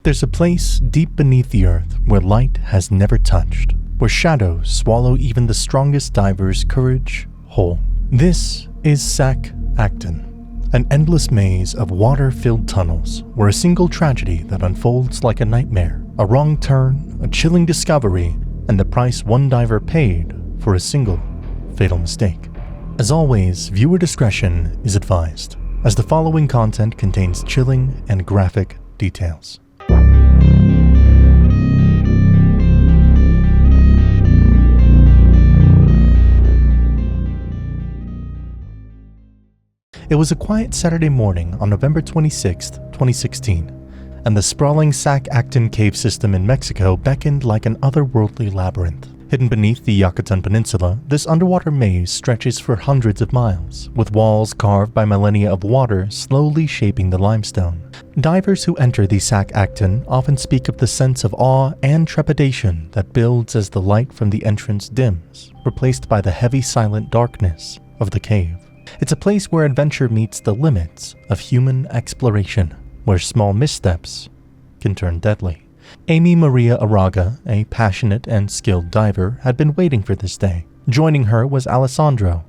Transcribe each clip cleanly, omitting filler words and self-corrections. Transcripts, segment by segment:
There's a place deep beneath the earth where light has never touched, where shadows swallow even the strongest diver's courage whole. This is Sac Actun, an endless maze of water-filled tunnels where a single tragedy that unfolds like a nightmare, a wrong turn, a chilling discovery, and the price one diver paid for a single fatal mistake. As always, viewer discretion is advised, as the following content contains chilling and graphic details. It was a quiet Saturday morning on November 26, 2016, and the sprawling Sac Actun cave system in Mexico beckoned like an otherworldly labyrinth. Hidden beneath the Yucatan Peninsula, this underwater maze stretches for hundreds of miles, with walls carved by millennia of water slowly shaping the limestone. Divers who enter the Sac Actun often speak of the sense of awe and trepidation that builds as the light from the entrance dims, replaced by the heavy silent darkness of the cave. It's a place where adventure meets the limits of human exploration, where small missteps can turn deadly. Amy Maria Araga, a passionate and skilled diver, had been waiting for this day. Joining her was Alessandro,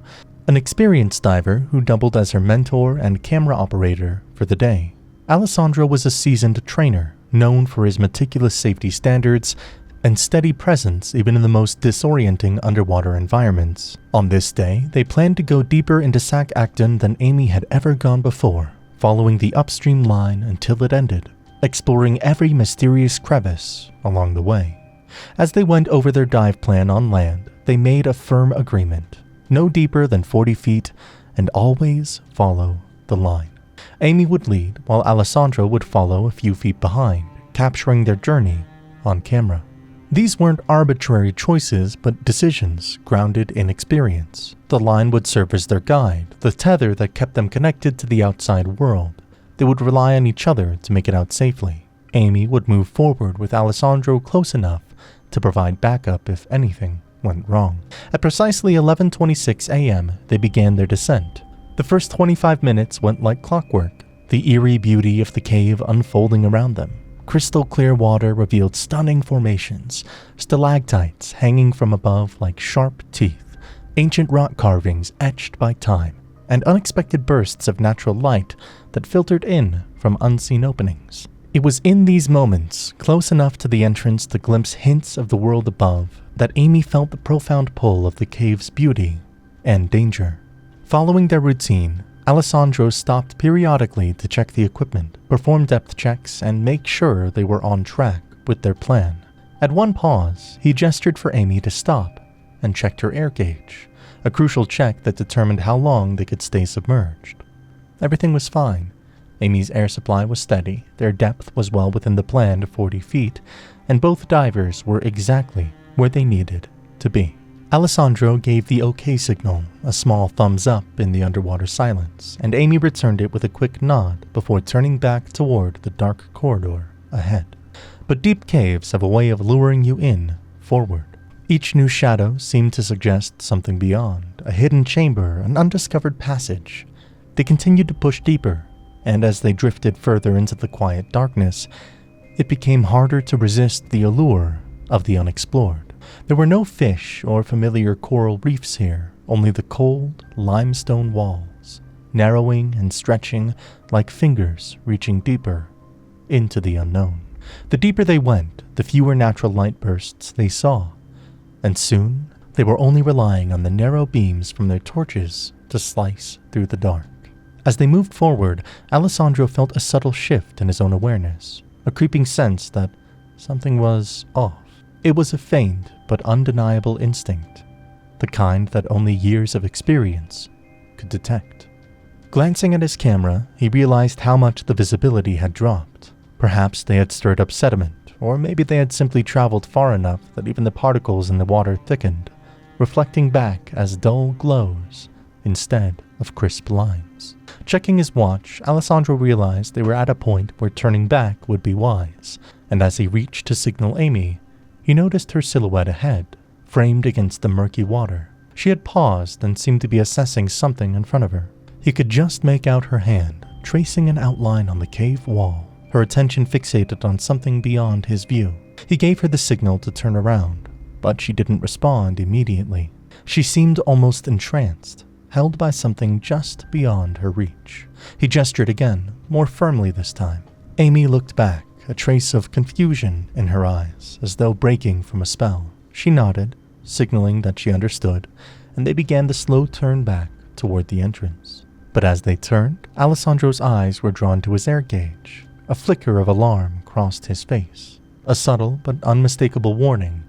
an experienced diver who doubled as her mentor and camera operator for the day. Alessandro was a seasoned trainer, known for his meticulous safety standards and steady presence even in the most disorienting underwater environments. On this day, they planned to go deeper into Sac Actun than Amy had ever gone before, following the upstream line until it ended, exploring every mysterious crevice along the way. As they went over their dive plan on land, they made a firm agreement: no deeper than 40 feet and always follow the line. Amy would lead, while Alessandro would follow a few feet behind, capturing their journey on camera. These weren't arbitrary choices, but decisions grounded in experience. The line would serve as their guide, the tether that kept them connected to the outside world. They would rely on each other to make it out safely. Amy would move forward with Alessandro close enough to provide backup if anything went wrong. At precisely 11:26 a.m., they began their descent. The first 25 minutes went like clockwork, the eerie beauty of the cave unfolding around them. Crystal clear water revealed stunning formations, stalactites hanging from above like sharp teeth, ancient rock carvings etched by time, and unexpected bursts of natural light that filtered in from unseen openings. It was in these moments, close enough to the entrance to glimpse hints of the world above, that Amy felt the profound pull of the cave's beauty and danger. Following their routine, Alessandro stopped periodically to check the equipment, perform depth checks, and make sure they were on track with their plan. At one pause, he gestured for Amy to stop and checked her air gauge, a crucial check that determined how long they could stay submerged. Everything was fine. Amy's air supply was steady, their depth was well within the planned 40 feet, and both divers were exactly where they needed to be. Alessandro gave the OK signal, a small thumbs up in the underwater silence, and Amy returned it with a quick nod before turning back toward the dark corridor ahead. But deep caves have a way of luring you in forward. Each new shadow seemed to suggest something beyond, a hidden chamber, an undiscovered passage. They continued to push deeper, and as they drifted further into the quiet darkness, it became harder to resist the allure of the unexplored. There were no fish or familiar coral reefs here, only the cold, limestone walls, narrowing and stretching like fingers reaching deeper into the unknown. The deeper they went, the fewer natural light bursts they saw, and soon they were only relying on the narrow beams from their torches to slice through the dark. As they moved forward, Alessandro felt a subtle shift in his own awareness, a creeping sense that something was off. It was a faint but undeniable instinct, the kind that only years of experience could detect. Glancing at his camera, he realized how much the visibility had dropped. Perhaps they had stirred up sediment, or maybe they had simply traveled far enough that even the particles in the water thickened, reflecting back as dull glows instead of crisp lines. Checking his watch, Alessandro realized they were at a point where turning back would be wise, and as he reached to signal Amy, he noticed her silhouette ahead, framed against the murky water. She had paused and seemed to be assessing something in front of her. He could just make out her hand, tracing an outline on the cave wall. her attention fixated on something beyond his view. He gave her the signal to turn around, but she didn't respond immediately. She seemed almost entranced, held by something just beyond her reach. He gestured again, more firmly this time. Amy looked back, a trace of confusion in her eyes, as though breaking from a spell. She nodded, signaling that she understood, and they began the slow turn back toward the entrance. But as they turned, Alessandro's eyes were drawn to his air gauge. A flicker of alarm crossed his face, a subtle but unmistakable warning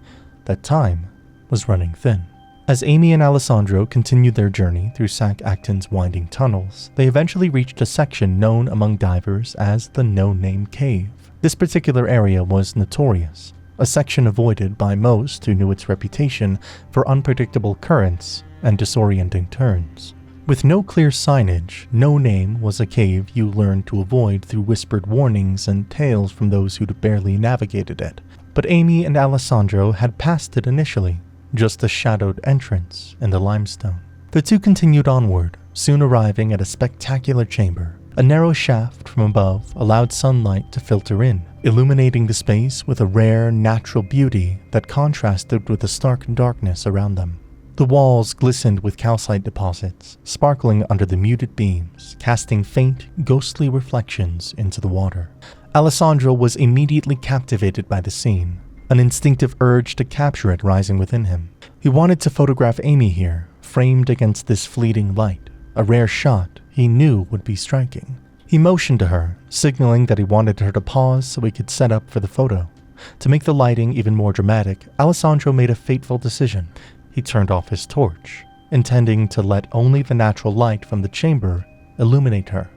that time was running thin. As Amy and Alessandro continued their journey through Sac Actun's winding tunnels, they eventually reached a section known among divers as the No-Name Cave. This particular area was notorious, a section avoided by most who knew its reputation for unpredictable currents and disorienting turns. With no clear signage, No Name was a cave you learned to avoid through whispered warnings and tales from those who'd barely navigated it. But Amy and Alessandro had passed it initially, just a shadowed entrance in the limestone. The two continued onward, soon arriving at a spectacular chamber. A narrow shaft from above allowed sunlight to filter in, illuminating the space with a rare, natural beauty that contrasted with the stark darkness around them. The walls glistened with calcite deposits, sparkling under the muted beams, casting faint, ghostly reflections into the water. Alessandro was immediately captivated by the scene, an instinctive urge to capture it rising within him. He wanted to photograph Amy here, framed against this fleeting light, a rare shot he knew would be striking. He motioned to her, signaling that he wanted her to pause so he could set up for the photo. To make the lighting even more dramatic, Alessandro made a fateful decision. He turned off his torch, intending to let only the natural light from the chamber illuminate her.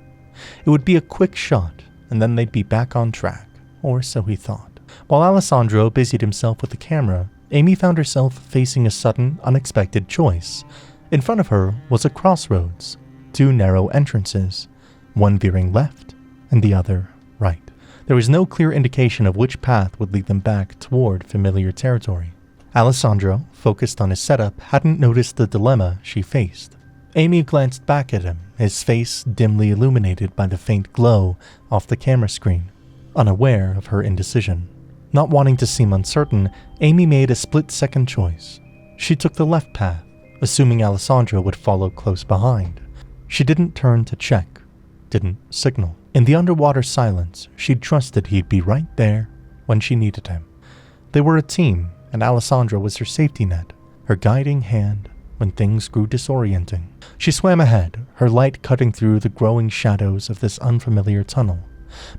It would be a quick shot, and then they'd be back on track, or so he thought. While Alessandro busied himself with the camera, Amy found herself facing a sudden, unexpected choice. In front of her was a crossroads, two narrow entrances, one veering left and the other right. There was no clear indication of which path would lead them back toward familiar territory. Alessandro, focused on his setup, hadn't noticed the dilemma she faced. Amy glanced back at him, his face dimly illuminated by the faint glow off the camera screen, unaware of her indecision. Not wanting to seem uncertain, Amy made a split-second choice. She took the left path, assuming Alessandro would follow close behind. She didn't turn to check, didn't signal. In the underwater silence, she trusted he'd be right there when she needed him. They were a team, and Alessandro was her safety net, her guiding hand when things grew disorienting. She swam ahead, her light cutting through the growing shadows of this unfamiliar tunnel.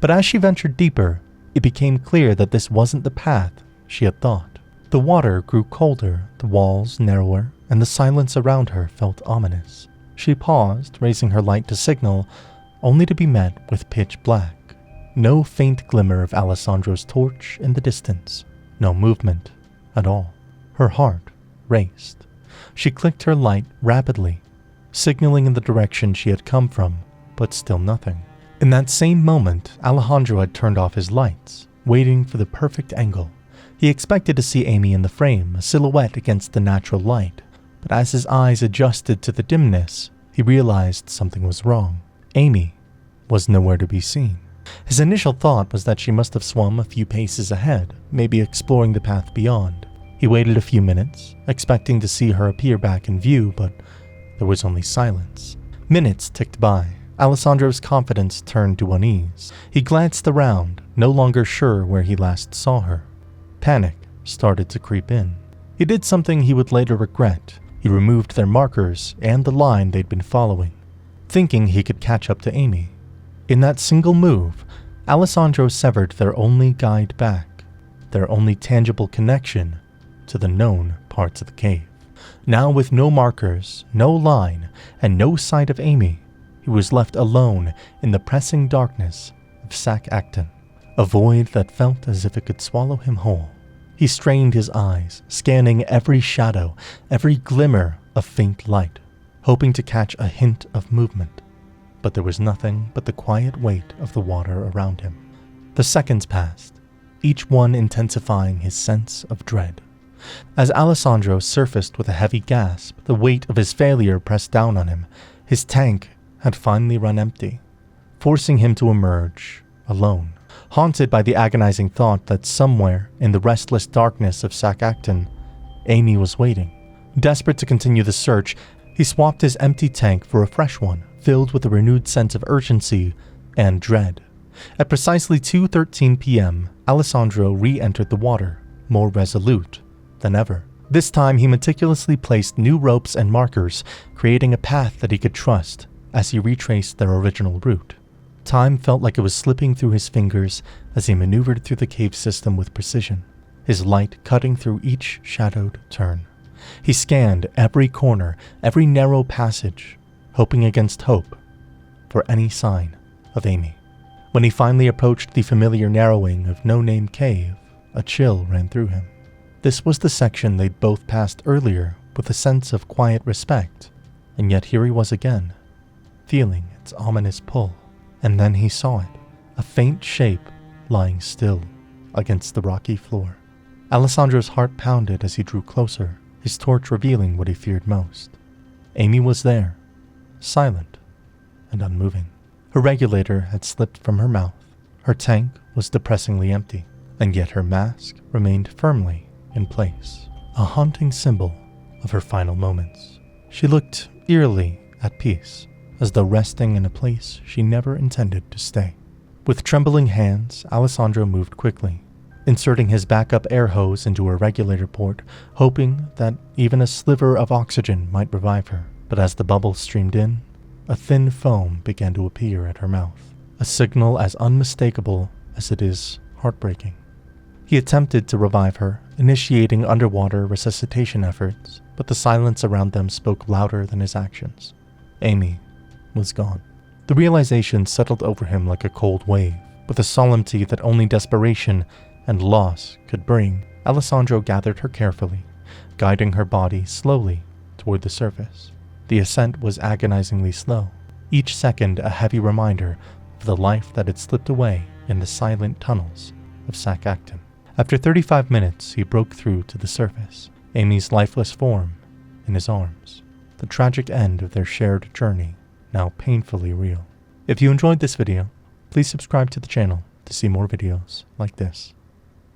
But as she ventured deeper, it became clear that this wasn't the path she had thought. The water grew colder, the walls narrower, and the silence around her felt ominous. She paused, raising her light to signal, only to be met with pitch black. No faint glimmer of Alessandro's torch in the distance. No movement at all. Her heart raced. She clicked her light rapidly, signaling in the direction she had come from, but still nothing. In that same moment, Alessandro had turned off his lights, waiting for the perfect angle. He expected to see Amy in the frame, a silhouette against the natural light, but as his eyes adjusted to the dimness, he realized something was wrong. Amy was nowhere to be seen. His initial thought was that she must have swum a few paces ahead, maybe exploring the path beyond. He waited a few minutes, expecting to see her appear back in view, but there was only silence. Minutes ticked by. Alessandro's confidence turned to unease. He glanced around, no longer sure where he last saw her. Panic started to creep in. He did something he would later regret. He removed their markers and the line they'd been following, thinking he could catch up to Amy. In that single move, Alessandro severed their only guide back, their only tangible connection to the known parts of the cave. Now with no markers, no line, and no sight of Amy, he was left alone in the pressing darkness of Sac Actun, a void that felt as if it could swallow him whole. He strained his eyes, scanning every shadow, every glimmer of faint light, hoping to catch a hint of movement. But there was nothing but the quiet weight of the water around him. The seconds passed, each one intensifying his sense of dread. As Alessandro surfaced with a heavy gasp, the weight of his failure pressed down on him. His tank had finally run empty, forcing him to emerge alone. haunted by the agonizing thought that somewhere in the restless darkness of Sac Actun, Amy was waiting. Desperate to continue the search, he swapped his empty tank for a fresh one, filled with a renewed sense of urgency and dread. At precisely 2:13 p.m., Alessandro re-entered the water, more resolute than ever. This time he meticulously placed new ropes and markers, creating a path that he could trust as he retraced their original route. Time felt like it was slipping through his fingers as he maneuvered through the cave system with precision, his light cutting through each shadowed turn. He scanned every corner, every narrow passage, hoping against hope for any sign of Amy. When he finally approached the familiar narrowing of No Name Cave, a chill ran through him. This was the section they'd both passed earlier with a sense of quiet respect, and yet here he was again, feeling its ominous pull. And then he saw it, a faint shape lying still against the rocky floor. Alessandro's heart pounded as he drew closer, his torch revealing what he feared most. Amy was there, silent and unmoving. Her regulator had slipped from her mouth. Her tank was depressingly empty, and yet her mask remained firmly in place, a haunting symbol of her final moments. She looked eerily at peace, as though resting in a place she never intended to stay. With trembling hands, Alessandro moved quickly, inserting his backup air hose into her regulator port, hoping that even a sliver of oxygen might revive her. But as the bubbles streamed in, a thin foam began to appear at her mouth, a signal as unmistakable as it is heartbreaking. He attempted to revive her, initiating underwater resuscitation efforts, but the silence around them spoke louder than his actions. Amy was gone. The realization settled over him like a cold wave, with a solemnity that only desperation and loss could bring. Alessandro gathered her carefully, guiding her body slowly toward the surface. The ascent was agonizingly slow, each second a heavy reminder of the life that had slipped away in the silent tunnels of Sac Actun. After 35 minutes, he broke through to the surface, Amy's lifeless form in his arms, the tragic end of their shared journey now painfully real. If you enjoyed this video, please subscribe to the channel to see more videos like this.